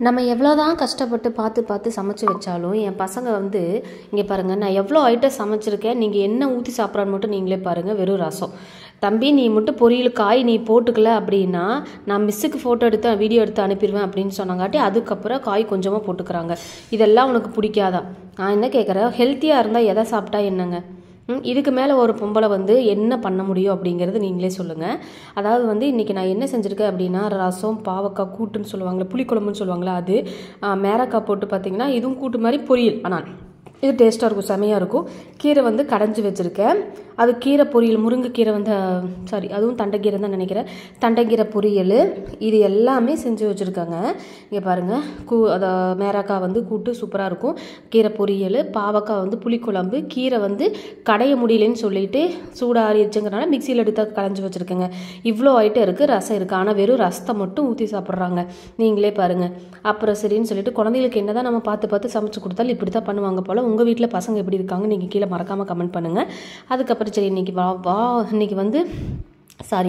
நம்ம எவ்வளோதான் கஷ்டப்பட்டு பார்த்து பார்த்து சமைச்சு வச்சாலும் என் பசங்க வந்து இங்கே பாருங்கள், நான் எவ்வளோ ஐட்டம் சமைச்சிருக்கேன், நீங்கள் என்ன ஊற்றி சாப்பிட்றான்னு மட்டும் நீங்களே பாருங்கள். வெறும் ரசம். தம்பி நீ மட்டும் பொரியல் காய் நீ போட்டுக்கல அப்படின்னா நான் மிஸ்ஸுக்கு ஃபோட்டோ எடுத்து வீடியோ எடுத்து அனுப்பிடுவேன் அப்படின்னு சொன்னாங்காட்டி அதுக்கப்புறம் காய் கொஞ்சமாக போட்டுக்கிறாங்க. இதெல்லாம் உனக்கு பிடிக்காதா? நான் என்ன கேட்குறேன், ஹெல்த்தியாக இருந்தால் எதை சாப்பிட்டா என்னங்க? இதுக்கு மேலே ஒரு பொம்பளை வந்து என்ன பண்ண முடியும் அப்படிங்கிறது நீங்களே சொல்லுங்கள். அதாவது வந்து இன்றைக்கி நான் என்ன செஞ்சுருக்கேன் அப்படின்னா, ரசம், பாவக்காய் கூட்டுன்னு சொல்லுவாங்களே, புளிக்குழம்புன்னு சொல்லுவாங்களா, அது மேரக்காய் போட்டு பார்த்திங்கன்னா இதுவும் கூட்டு மாதிரி பொரியல். ஆனால் இது டேஸ்ட்டாக இருக்கும், செமையாக இருக்கும். கீரை வந்து கடைஞ்சி வச்சுருக்கேன். அது கீரை பொரியல், முருங்கைக்கீரை வந்து அதுவும் தண்டைக்கீரை தான் நினைக்கிறேன். தண்டைக்கீரை பொரியல் இது எல்லாமே செஞ்சு வச்சுருக்காங்க. இங்கே பாருங்கள், அதை மேரக்காய் வந்து கூட்டு சூப்பராக இருக்கும். கீரை பொரியல், பாவக்காய் வந்து புளிக்குழம்பு, கீரை வந்து கடைய முடியலன்னு சொல்லிட்டு சூடாக வச்சுங்கிறனால மிக்சியில் எடுத்து கடைஞ்சி வச்சுருக்கேங்க. இவ்வளோ ஐட்டம் இருக்குது. ரசம் இருக்குது, ஆனால் வெறும் ரசத்தை மட்டும் ஊற்றி சாப்பிட்றாங்க. நீங்களே பாருங்கள். அப்புறம் சரின்னு சொல்லிட்டு குழந்தைகளுக்கு என்ன தான் நம்ம பார்த்து பார்த்து சமைச்சு கொடுத்தாலும் இப்படி தான் பண்ணுவாங்க போல். உங்கள் வீட்டில் பசங்க எப்படி இருக்காங்க நீங்கள் கீழே மறக்காமல் கமெண்ட் பண்ணுங்கள். அதுக்கப்புறம் சரி இன்னைக்கு வந்து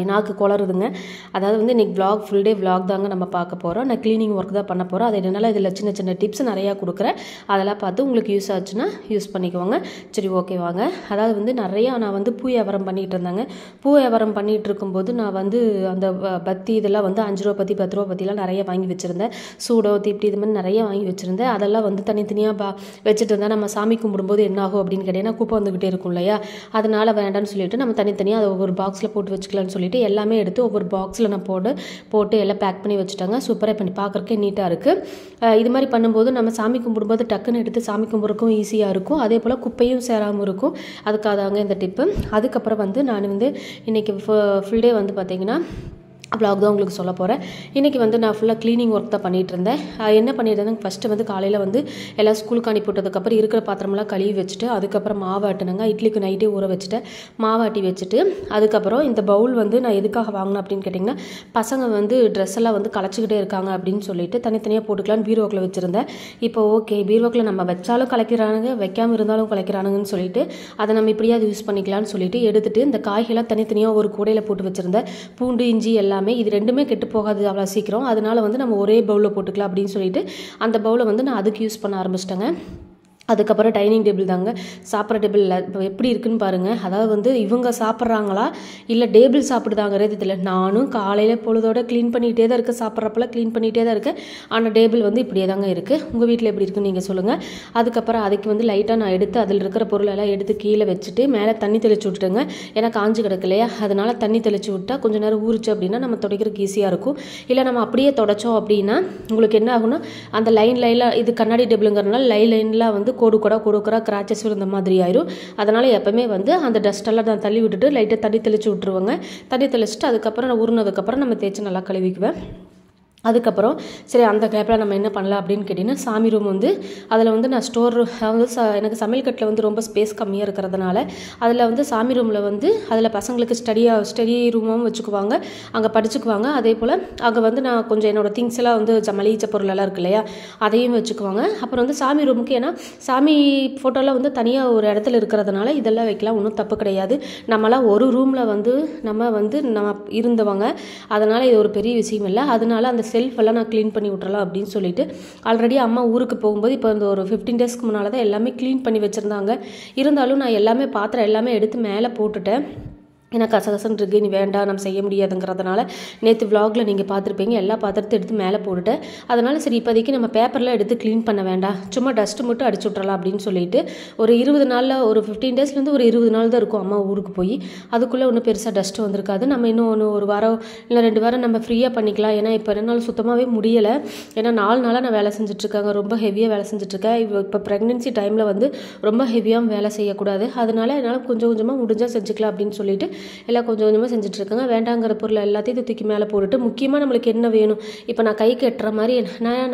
நாக்கு குளருதுங்க. அதாவது வந்து இன்றைக்கி vlog ஃபுல் டே vlog தாங்க நம்ம பார்க்க போகிறோம். நான் க்ளீனிங் ஒர்க் தான் பண்ண போகிறோம். அது என்னென்னால இதில் சின்ன சின்ன டிப்ஸ் நிறையா கொடுக்குறேன். அதெல்லாம் பார்த்து உங்களுக்கு யூஸ் ஆச்சுன்னா யூஸ் பண்ணிக்குவாங்க. சரி ஓகே வாங்க. அதாவது வந்து நிறையா நான் வந்து பூ வியாபாரம் பண்ணிகிட்டு இருந்தேங்க. பூ வியாபாரம் பண்ணிகிட்டு இருக்கும்போது நான் வந்து அந்த பத்தி இதெல்லாம் வந்து 5 ரூபா பத்தி 10 ரூபா பற்றிலாம் நிறைய வாங்கி வச்சுருந்தேன். சூடோ தீப்டி இது மாதிரி நிறைய வாங்கி வச்சுருந்தேன். அதெல்லாம் வந்து தனித்தனியாக வச்சுட்டு இருந்தால் நம்ம சாமி கும்பிடும்போது என்ன ஆகும் அப்படின்னு கேட்டிங்கன்னா குப்பை வந்துக்கிட்டே இருக்கும் இல்லையா, அதனால் வேண்டாம்னு சொல்லிட்டு நம்ம தனித்தனியாக அதை ஒவ்வொரு பாக்ஸில் போட்டு வச்சுக்கலாம் சொல்லிட்டு எல்லாமே எடுத்து ஒவ்வொரு பாக்ஸில் நான் போட்டு எல்லாம் பேக் பண்ணி வச்சுட்டாங்க. சூப்பராக பண்ணி பார்க்குறக்கே நீட்டாக இருக்குது. இது மாதிரி பண்ணும்போது நம்ம சாமி கும்பிடும்போது டக்குன்னு எடுத்து சாமி கும்பிட்றக்கும் ஈஸியாக இருக்கும். அதே போல் குப்பையும் சேராமல் இருக்கும். அதுக்காக தாங்க இந்த டிப்பு. அதுக்கப்புறம் வந்து நான் வந்து இன்றைக்கி ஃபுல் டே வந்து பார்த்திங்கன்னா vlog தான் உங்களுக்கு சொல்ல போகிறேன். இன்றைக்கி வந்து நான் ஃபுல்லாக க்ளீனிங் ஒர்க் தான் பண்ணிகிட்டு இருந்தேன். என்ன பண்ணியிருந்தேன், ஃபஸ்ட்டு வந்து காலையில் வந்து எல்லாம் ஸ்கூலுக்கு அனுப்பி விட்டதுக்கப்புறம் இருக்கிற பாத்திரமெல்லாம் கழுவி வச்சுட்டு அதுக்கப்புறம் மாவாட்டினேங்க. இட்லிக்கு நைட்டே ஊற வச்சுட்டேன். மாவாட்டி வச்சுட்டு அதுக்கப்புறம் இந்த பவுல் வந்து நான் எதுக்காக வாங்கினேன் அப்படின்னு கேட்டிங்கன்னா, பசங்க வந்து ட்ரெஸ் எல்லாம் வந்து கலைச்சிக்கிட்டே இருக்காங்க அப்படின்னு சொல்லிட்டு தனித்தனியாக போட்டுக்கலான்னு பீரோக்கில் வச்சுருந்தேன். இப்போ ஓகே, பீரோக்கில் நம்ம வச்சாலும் கலைக்கிறானுங்க, வைக்காமல் இருந்தாலும் கலைக்கிறானுங்கன்னு சொல்லிட்டு அதை நம்ம இப்படியாவது யூஸ் பண்ணிக்கலான்னு சொல்லிட்டு எடுத்துகிட்டு இந்த காய்கெல்லாம் தனித்தனியாக ஒரு கூடையில் போட்டு வச்சுருந்தேன். பூண்டு, இஞ்சி எல்லாம் இது ரெண்டுமே கெட்டு போகாது அவ்வளோ சீக்கிரம். அதனால வந்து நம்ம ஒரே பவுலில் போட்டுக்கலாம் அப்படின்னு சொல்லிட்டு அந்த பவுலை வந்து நான் அதுக்கு யூஸ் பண்ண ஆரம்பிச்சிட்டேங்க. அதுக்கப்புறம் டைனிங் டேபிள் தாங்க. சாப்பிட்ற டேபிள் இப்போ எப்படி இருக்குன்னு பாருங்கள். அதாவது வந்து இவங்க சாப்பிட்றாங்களா இல்லை டேபிள் சாப்பிடுதாங்கிறது இதில். நானும் காலையில் பொழுதோட க்ளீன் பண்ணிகிட்டே தான் இருக்கேன், சாப்பிட்றப்பெல்லாம் க்ளீன் பண்ணிகிட்டே தான் இருக்கேன். ஆனால் டேபிள் வந்து இப்படியே தாங்க இருக்குது. உங்கள் வீட்டில் எப்படி இருக்குன்னு நீங்கள் சொல்லுங்கள். அதுக்கப்புறம் அதுக்கு வந்து லைட்டாக நான் எடுத்து அதில் இருக்கிற பொருளெல்லாம் எடுத்து கீழே வச்சுட்டு மேலே தண்ணி தெளிச்சு விட்டுட்டுங்க. ஏன்னா காஞ்சி கிடக்கு இல்லையா, அதனால் தண்ணி தெளிச்சு விட்டால் கொஞ்சம் நேரம் ஊறிச்சு அப்படின்னா நம்ம துடைக்கிறதுக்கு ஈஸியாக இருக்கும். இல்லை நம்ம அப்படியே தொடச்சோம் அப்படின்னா உங்களுக்கு என்ன ஆகும்னா அந்த லைனில் இது கண்ணாடி டேபிளுங்கிறதுனால லைன்லாம் வந்து கோடு கிராச்சஸ் இந்த மாதிரி ஆயிரும். அதனால் எப்பவுமே வந்து அந்த டஸ்ட்டெல்லாம் நான் தள்ளி விட்டுட்டு லைட்டாக தண்ணி தெளிச்சு விட்டுருவேங்க. தண்ணி தெளிச்சுட்டு அதுக்கப்புறம் நான் ஊறினதுக்கப்புறம் நம்ம தேய்ச்சி நல்லா கழுவிக்குவேன். அதுக்கப்புறம் சரி அந்த கேப்பில் நம்ம என்ன பண்ணலாம் அப்படின்னு கேட்டிங்கன்னா, சாமி ரூம் வந்து அதில் வந்து நான் அதாவது எனக்கு சமையல் கட்டில் வந்து ரொம்ப ஸ்பேஸ் கம்மியாக இருக்கிறதுனால அதில் வந்து சாமி ரூமில் வந்து அதில் பசங்களுக்கு ஸ்டடி ரூமாகவும் வச்சுக்குவாங்க, அங்கே படிச்சுக்குவாங்க. அதே போல் அங்கே வந்து நான் கொஞ்சம் என்னோடய திங்ஸ் எல்லாம் வந்து மளிகை பொருளெல்லாம் இருக்கு இல்லையா, அதையும் வச்சுக்குவாங்க. அப்புறம் வந்து சாமி ரூமுக்கு ஏன்னா சாமி ஃபோட்டோலாம் வந்து தனியாக ஒரு இடத்துல இருக்கிறதுனால இதெல்லாம் வைக்கலாம், ஒன்றும் தப்பு கிடையாது. நம்மளாம் ஒரு ரூமில் வந்து நம்ம இருந்தவங்க, அதனால் இது ஒரு பெரிய விஷயம் இல்லை. அதனால அந்த செல்ஃப் எல்லாம் நான் க்ளீன் பண்ணி விட்றலாம் அப்படின்னு சொல்லிட்டு ஆல்ரெடி அம்மா ஊருக்கு போகும்போது இப்போ இந்த ஒரு 15 டேஸ்க்கு முன்னால் தான் எல்லாமே க்ளீன் பண்ணி வச்சுருந்தாங்க. இருந்தாலும் நான் எல்லாமே பாத்திரம் எல்லாமே எடுத்து மேலே போட்டுட்டேன். ஏன்னா கசகசன்னு இருக்குது, நீ வேண்டாம் நம்ம செய்ய முடியாதுங்கிறதுனால நேற்று vlogல நீங்கள் பார்த்துருப்பீங்க, எல்லா பாத்திரத்தை எடுத்து மேலே போட்டுட்டேன். அதனால் சரி இப்போதைக்கு நம்ம பேப்பர்லாம் எடுத்து க்ளீன் பண்ண வேண்டாம், சும்மா டஸ்ட்டு மட்டும் அடிச்சு விட்றலாம் அப்படின்னு சொல்லிட்டு ஒரு 20 நாளில் ஒரு 15 டேஸ்லேருந்து ஒரு 20 நாள் தான் இருக்கும் அம்மா ஊருக்கு போய். அதுக்குள்ளே ஒன்றும் பெருசாக டஸ்ட்டு வந்திருக்காது. நம்ம இன்னும் ஒரு வாரம் இல்லை 2 வாரம் நம்ம ஃப்ரீயாக பண்ணிக்கலாம். ஏன்னா இப்போ 2 நாள் சுத்தமாகவே முடியலை. ஏன்னா 4 நாளாக நான் வேலை செஞ்சுட்ருக்காங்க, ரொம்ப ஹெவியாக வேலை செஞ்சுட்ருக்கேன். இப்போ ப்ரெக்னென்சி டைமில் வந்து ரொம்ப ஹெவியாக வேலை செய்யக்கூடாது. அதனால் என்னால் கொஞ்சம் கொஞ்சமாக முடிஞ்சால் செஞ்சுக்கலாம் அப்படின்னு சொல்லிட்டு எல்லாம் கொஞ்சம் கொஞ்சமாக செஞ்சுட்ருக்காங்க. வேண்டாங்கிற பொருள் எல்லாத்தையும் தூக்கி மேலே போட்டுட்டு முக்கியமாக நம்மளுக்கு என்ன வேணும், இப்போ நான் கை கட்டுற மாதிரி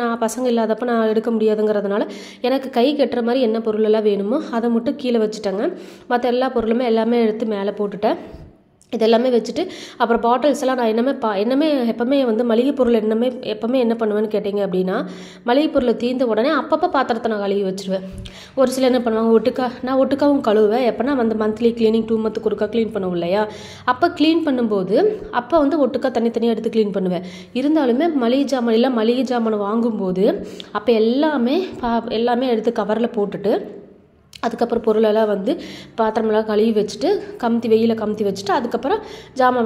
நான் பசங்க இல்லாதப்போ நான் எடுக்க முடியாதுங்கிறதுனால எனக்கு கை கட்டுற மாதிரி என்ன பொருளெல்லாம் வேணுமோ அதை மட்டும் கீழே வச்சுட்டேங்க. மற்ற எல்லா பொருளுமே எல்லாமே எடுத்து மேலே போட்டுட்டேன். இதெல்லாமே வச்சுட்டு அப்புறம் பாட்டில்ஸ் எல்லாம் நான் என்னமே எப்போவுமே வந்து மளிகை பொருள் எப்போவுமே என்ன பண்ணுவேன்னு கேட்டிங்க அப்படின்னா, மளிகை பொருளை தீர்ந்த உடனே அப்பப்போ பாத்திரத்தை நான் கழுவி வச்சுருவேன். ஒரு சிலர் என்ன பண்ணுவாங்க, நான் ஒட்டுக்காவும் கழுவுவேன். எப்போனா வந்து மந்த்லி க்ளீனிங் 2 மந்த்துக்கு ஒருக்கா க்ளீன் பண்ணுவோம் இல்லையா, அப்போ க்ளீன் பண்ணும்போது அப்போ வந்து ஒட்டுக்கா தனித்தனியாக எடுத்து க்ளீன் பண்ணுவேன். இருந்தாலுமே மளிகை ஜாமான் வாங்கும்போது அப்போ எல்லாமே எடுத்து கவரில் போட்டுட்டு அதுக்கப்புறம் பொருளெல்லாம் வந்து பாத்திரமெல்லாம் கழுவி வச்சுட்டு வெயிலில் கமுத்தி வச்சுட்டு அதுக்கப்புறம்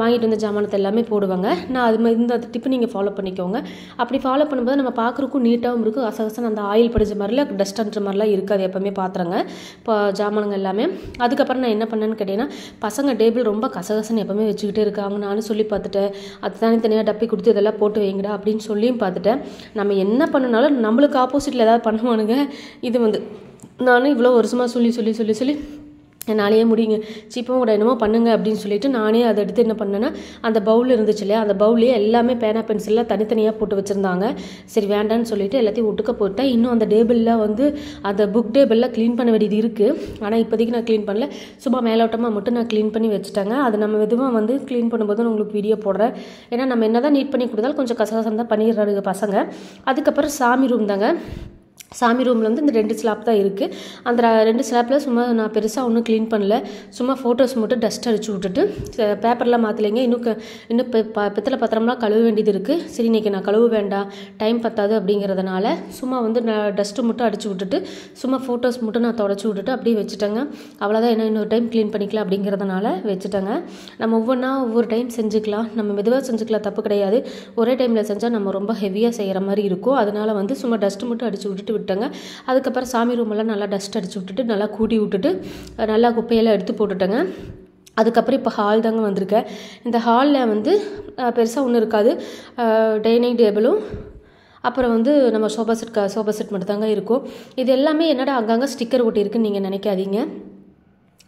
வாங்கிட்டு வந்த ஜாமானத்தை எல்லாமே போடுவாங்க. நான் இந்த டிப்பு நீங்கள் ஃபாலோ பண்ணிக்கோங்க. அப்படி ஃபாலோ பண்ணும்போது நம்ம பார்க்குறக்கும் நீட்டாகவும் இருக்கும், கசகசன்னு அந்த ஆயில் படிச்ச மாதிரிலாம் டஸ்ட்ன்ற மாதிரிலாம் இருக்காது எப்போவுமே பாத்திரங்க இப்போ ஜாமானுங்க எல்லாமே. அதுக்கப்புறம் நான் என்ன பண்ணேன்னு கேட்டிங்கன்னா, பசங்க டேபிள் ரொம்ப கசகசன்னு எப்போவுமே வச்சுக்கிட்டே இருக்காங்க. நானும் சொல்லி பார்த்துட்டேன், அது தனித்தனியாக டப்பி கொடுத்து இதெல்லாம் போட்டு வைங்கடா அப்படின்னு சொல்லியும் பார்த்துட்டேன். நம்ம என்ன பண்ணினாலும் நம்மளுக்கு ஆப்போசிட்டில் ஏதாவது பண்ணுவானுங்க. இது வந்து நானும் இவ்வளோ வருஷமாக சொல்லி என்னாலேயே முடியுங்க, சீப்பவும் கூட என்னமோ பண்ணுங்க அப்படின்னு சொல்லிட்டு நானே அதை எடுத்து என்ன பண்ணேன்னா, அந்த பவுல் இருந்துச்சு இல்லையா, அந்த பவுல்லையே எல்லாமே பேனா பென்சில்லாம் தனித்தனியாக போட்டு வச்சுருந்தாங்க. சரி வேண்டான்னு சொல்லிட்டு எல்லாத்தையும் ஒட்டுக்க போட்டேன். இன்னும் அந்த டேபிளில் வந்து அந்த புக் டேபிளில் க்ளீன் பண்ண வேண்டியது இருக்குது. ஆனால் இப்போதைக்கு நான் க்ளீன் பண்ணல, சும்மா மேலோட்டமாக மட்டும் நான் க்ளீன் பண்ணி வச்சுட்டேங்க. அது நம்ம எதுவும் வந்து க்ளீன் பண்ணும்போது நான் உங்களுக்கு வீடியோ போடுறேன். ஏன்னா நம்ம என்ன தான் நீட் பண்ணி கொடுத்தாலும் கொஞ்சம் கசகசம் தான் பண்ணிடுறாங்க பசங்க. அதுக்கப்புறம் சாமி ரூம் தாங்க. சாமி ரூமில் வந்து இந்த 2 ஸ்லாப் தான் இருக்குது. அந்த 2 ஸ்லாப்பில் சும்மா நான் பெருசாக ஒன்றும் க்ளீன் பண்ணல, சும்மா ஃபோட்டோஸ் மட்டும் டஸ்ட் அடிச்சு விட்டுட்டு பேப்பர்லாம் மாற்றலைங்க. இன்னும் பித்தளை பாத்திரம்லாம் கழுவ வேண்டியது இருக்குது. சரி இன்றைக்கி நான் கழுவ வேண்டாம், டைம் பத்தாது அப்படிங்கிறதுனால சும்மா வந்து நான் டஸ்ட்டு மட்டும் அடிச்சு விட்டுட்டு சும்மா ஃபோட்டோஸ் மட்டும் நான் தொடச்சி விட்டுட்டு அப்படியே வச்சுட்டேங்க. அவ்வளோதான், என்ன இன்னொரு டைம் க்ளீன் பண்ணிக்கலாம் அப்படிங்கிறதுனால வச்சுட்டேங்க. நம்ம ஒவ்வொரு டைம் செஞ்சுக்கலாம், நம்ம மெதுவாக செஞ்சுக்கலாம், தப்பு கிடையாது. ஒரே டைமில் செஞ்சால் நம்ம ரொம்ப ஹெவியாக செய்கிற மாதிரி இருக்கும். அதனால் வந்து சும்மா டஸ்ட்டு மட்டும் அடிச்சு விட்டுட்டு விட்டேங்க. அதுக்கப்புறம் சாமி ரூமெல்லாம் நல்லா டஸ்ட் அடிச்சு விட்டுட்டு நல்லா கூட்டி விட்டுட்டு நல்லா குப்பையெல்லாம் எடுத்து போட்டுட்டேங்க. அதுக்கப்புறம் இப்போ ஹால் தாங்க வந்திருக்கேன். இந்த ஹாலில் வந்து பெருசாக ஒன்றும் இருக்காது, டைனிங் டேபிளும் அப்புறம் வந்து நம்ம சோஃபா செட் மட்டும் தாங்க இருக்கும். இது எல்லாமே என்னடா அங்கங்கே ஸ்டிக்கர் ஒட்டியிருக்குன்னு நீங்கள் நினைக்காதீங்க,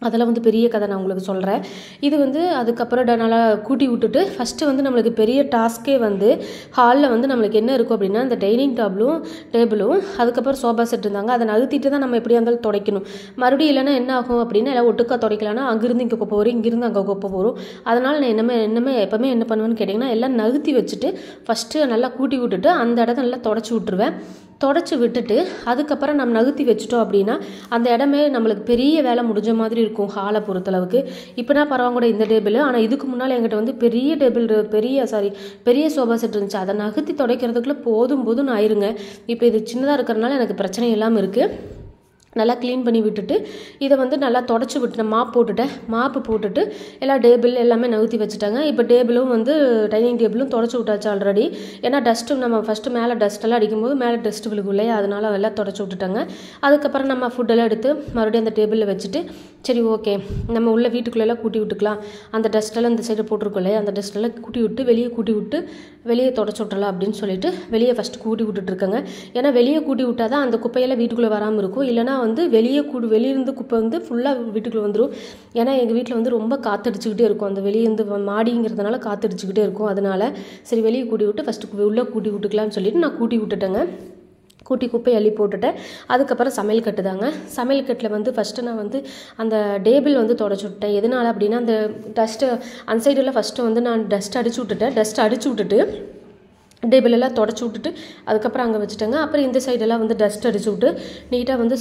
அதெல்லாம் வந்து பெரிய கதை நான் உங்களுக்கு சொல்கிறேன். இது வந்து அதுக்கப்புறம் நல்லா கூட்டி விட்டுட்டு ஃபஸ்ட்டு வந்து நம்மளுக்கு பெரிய டாஸ்க்கே வந்து ஹாலில் வந்து நம்மளுக்கு என்ன இருக்கும் அப்படின்னா, இந்த டைனிங் டேபிளும் அதுக்கப்புறம் சோஃபா செட் இருந்தாங்க. அதை நகர்த்திட்டு தான் நம்ம எப்படியா இருந்தாலும் துடைக்கணும். மறுபடியும் இல்லைன்னா என்ன ஆகும் அப்படின்னா, எல்லாம் ஒட்டுக்கா துடைக்கலான்னா அங்கேருந்து இங்கே குப்பை வரும், இங்கேருந்து அங்கே குப்பை வரும். அதனால் நான் எப்போவுமே என்ன பண்ணுவேன்னு கேட்டிங்கன்னா, எல்லாம் நகர்த்தி வச்சுட்டு ஃபஸ்ட்டு நல்லா கூட்டி விட்டுட்டு அந்த இடத்த நல்லா தொடச்சி விட்டுருவேன். தொடச்சி விட்டுட்டு அதுக்கப்புறம் நம்ம நகர்த்தி வச்சுட்டோம் அப்படின்னா அந்த இடமே நம்மளுக்கு பெரிய வேலை முடிஞ்ச மாதிரி இருக்கும் ஹாலை பொறுத்தளவுக்கு. இப்போனா பரவாயில்ல இந்த டேபிள், ஆனால் இதுக்கு முன்னால் என்கிட்ட வந்து பெரிய சோஃபா செட் இருந்துச்சு. அதை நகர்த்தி துடைக்கிறதுக்குள்ளே போதும் ஆயிருங்க. இப்போ இது சின்னதாக இருக்கிறதுனால எனக்கு பிரச்சனை இல்லாமல் இருக்குது. நல்லா க்ளீன் பண்ணி விட்டுட்டு இதை வந்து நல்லா தொடச்சி விட்டுட்டேன், மாப்பு போட்டுட்டு எல்லா டேபிள் எல்லாமே நகர்த்தி வச்சுட்டாங்க. இப்போ டேபிளும் வந்து டைனிங் டேபிளும் தொடச்சி விட்டாச்சு ஆல்ரெடி. ஏன்னா டஸ்ட்டு நம்ம ஃபஸ்ட்டு மேலே டஸ்ட்டெல்லாம் அடிக்கும்போது மேலே டஸ்ட்டு விழுகும் இல்லையா, அதனால் எல்லாம் தொடச்சி விட்டுட்டாங்க. அதுக்கப்புறம் நம்ம ஃபுட்டெல்லாம் எடுத்து மறுபடியும் அந்த டேபிளில் வச்சுட்டு சரி ஓகே நம்ம உள்ள வீட்டுக்குள்ளெல்லாம் கூட்டி விட்டுக்கலாம், அந்த டஸ்ட்டெல்லாம் இந்த சைடு போட்டிருக்கோம் இல்லையா, அந்த டஸ்ட்டெல்லாம் கூட்டி விட்டு வெளியே தொடச்சி விட்டுறலாம் அப்படின்னு சொல்லிட்டு வெளியே ஃபஸ்ட்டு கூட்டி விட்டுட்ருக்கேங்க. ஏன்னா வெளியே கூட்டி விட்டால் தான் அந்த குப்பையெல்லாம் வீட்டுக்குள்ளே வராமல் இருக்கும். இல்லைனா வந்து வெளியிருந்து குப்பை வந்து ஃபுல்லாக வீட்டுக்குள்ளே வந்துடும். ஏன்னா எங்கள் வீட்டில் வந்து ரொம்ப காற்றடிச்சிக்கிட்டே இருக்கும், அந்த வெளியேருந்து மாடிங்கிறதுனால காற்றடிச்சிக்கிட்டே இருக்கும். அதனால் சரி வெளியே கூட்டி விட்டு ஃபஸ்ட்டு உள்ளே கூட்டி விட்டுக்கலான்னு சொல்லிட்டு நான் கூட்டி விட்டுட்டேங்க. குப்பை அள்ளி போட்டுட்டேன். அதுக்கப்புறம் சமையல் கட்டு தாங்க. சமையல் கட்டில் வந்து ஃபஸ்ட்டு நான் வந்து அந்த டேபிள் வந்து தொடச்சி விட்டேன். எதனால் அப்படின்னா அந்த டஸ்ட்டு அந்த சைடெல்லாம் ஃபஸ்ட்டு வந்து நான் டஸ்ட் அடிச்சு விட்டுட்டு டேபிள் எல்லாம் தொடச்சி விட்டுட்டு அதுக்கப்புறம் அங்கே வச்சுட்டேங்க. அப்புறம் இந்த சைடெல்லாம் வந்து டஸ்ட் அடிச்சு விட்டு நீட்டாக வந்து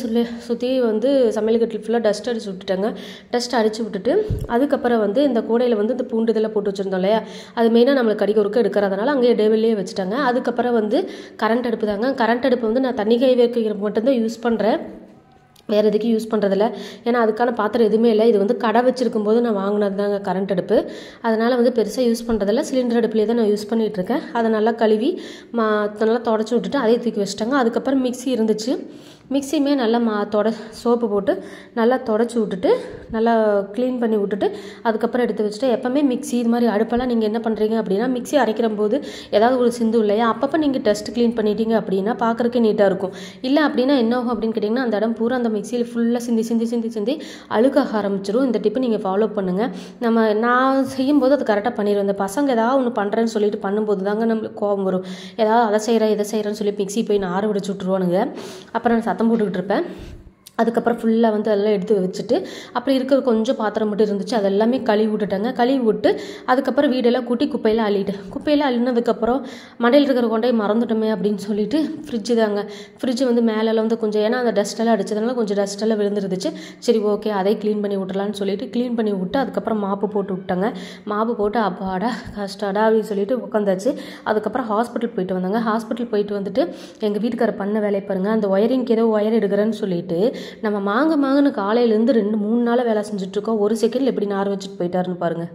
சுற்றி வந்து சமையல் கட்டில் ஃபுல்லாக டஸ்ட் அடிச்சு விட்டுட்டேங்க. டஸ்ட் அடிச்சு விட்டுட்டு அதுக்கப்புறம் வந்து இந்த கூடையில் வந்து இந்த பூண்டு இதெல்லாம் போட்டு வச்சுருந்தோம் இல்லையா, அது மெயினாக நம்மளுக்கு கடிக்க ஒருக்க எடுக்கிறதுனால அங்கேயே டேபிள்லேயே வச்சுட்டாங்க. அதுக்கப்புறம் வந்து கரண்ட் அடுப்பு தாங்க. கரண்ட் அடுப்பு வந்து நான் தண்ணி கை வைக்கிற மட்டும்தான் யூஸ் பண்ணுறேன், வேறு எதுக்கு யூஸ் பண்ணுறதில்ல. ஏன்னா அதுக்கான பாத்திரம் எதுவுமே இல்லை. இது வந்து கடை வச்சுருக்கும் போது நான் வாங்கினது தாங்க கரண்ட் அடுப்பு. அதனால் வந்து பெருசாக யூஸ் பண்ணுறதில்ல, சிலிண்டர் அடுப்புலேயே தான் நான் யூஸ் பண்ணிகிட்ருக்கேன். அதை நல்லா கழுவி நல்லா தொடச்சி விட்டுட்டு அதே தூக்கி வச்சுட்டாங்க. அதுக்கப்புறம் மிக்ஸி இருந்துச்சு, மிக்ஸியுமே நல்லா சோப்பு போட்டு நல்லா தொடச்சி விட்டுட்டு நல்லா க்ளீன் பண்ணி விட்டுட்டு அதுக்கப்புறம் எடுத்து வச்சுட்டு, எப்போவுமே மிக்ஸி இது மாதிரி அடுப்பெல்லாம் நீங்கள் என்ன பண்ணுறீங்க அப்படின்னா, மிக்ஸி அரைக்கிற போது ஏதாவது ஒரு சிந்து இல்லையா, அப்பப்போ நீங்கள் டஸ்ட் க்ளீன் பண்ணிட்டீங்க அப்படின்னா பார்க்குறதுக்கே நீட்டாக இருக்கும். இல்லை அப்படின்னா என்ன ஆகும் அப்படின்னு கேட்டிங்கன்னா, அந்த இடம் பூரா அந்த மிக்ஸியில் ஃபுல்லாக சிந்தி அழுக்காக ஆரம்பிச்சிடும். இந்த டிப்பு நீங்கள் ஃபாலோ பண்ணுங்கள். நான் செய்யும்போது அது கரெக்டாக பண்ணிடுவேன். இந்த பசங்க ஏதாவது ஒன்று பண்ணுறேன்னு சொல்லிட்டு பண்ணும்போது தாங்க நம்மளுக்கு கோபம் வரும். ஏதாவது அதை செய்கிறேன்னு சொல்லி மிக்ஸி போய் நான் ஆற விடிச்சு விட்ருவானுங்க. அப்புறம் நான் சத்தம் போட்டுக்கிட்டு இருப்பேன். அதுக்கப்புறம் ஃபுல்லாக வந்து அதெல்லாம் எடுத்து வச்சுட்டு அப்படி இருக்கிற கொஞ்சம் பாத்திரம் மட்டும் இருந்துச்சு, அதெல்லாமே கழுவி விட்டுட்டாங்க. கழுவி விட்டு அதுக்கப்புறம் வீடெல்லாம் கூட்டி குப்பையெல்லாம் அள்ளிட்டேன். குப்பையெல்லாம் அள்ளினதுக்கப்புறம் மண்டையில் இருக்கிற கொண்டையை மறந்துட்டோமே அப்படின்னு சொல்லிட்டு ஃப்ரிட்ஜு தாங்க. ஃப்ரிட்ஜு வந்து மேலெல்லாம் வந்து கொஞ்சம், ஏன்னா அந்த டஸ்ட்டெல்லாம் அடிச்சதுனால கொஞ்சம் டஸ்ட்டெல்லாம் விழுந்துருந்துச்சு. சரி ஓகே, அதை க்ளீன் பண்ணி விட்டுலான்னு சொல்லிட்டு க்ளீன் பண்ணி விட்டு அதுக்கப்புறம் மாப்பு போட்டு விட்டாங்க. மாப்பு போட்டு அப்பாடா கஷ்டடா அப்படின்னு சொல்லிட்டு உட்காந்தாச்சு. அதுக்கப்புறம் ஹாஸ்பிட்டல் போயிட்டு வந்தாங்க. ஹாஸ்பிட்டல் போயிட்டு வந்துட்டு எங்கள் வீட்டுக்கார பண்ண வேலையை பாருங்கள். அந்த ஒயரிங்க்கு ஏதோ ஒயர் எடுக்கிறேன்னு சொல்லிட்டு நம்ம மாங்கன்னு காலையிலேருந்து 2-3 நாளாக வேலை செஞ்சுட்ருக்கோம். ஒரு செகண்டில் எப்படி நார் வச்சுட்டு போயிட்டாருன்னு பாருங்கள்.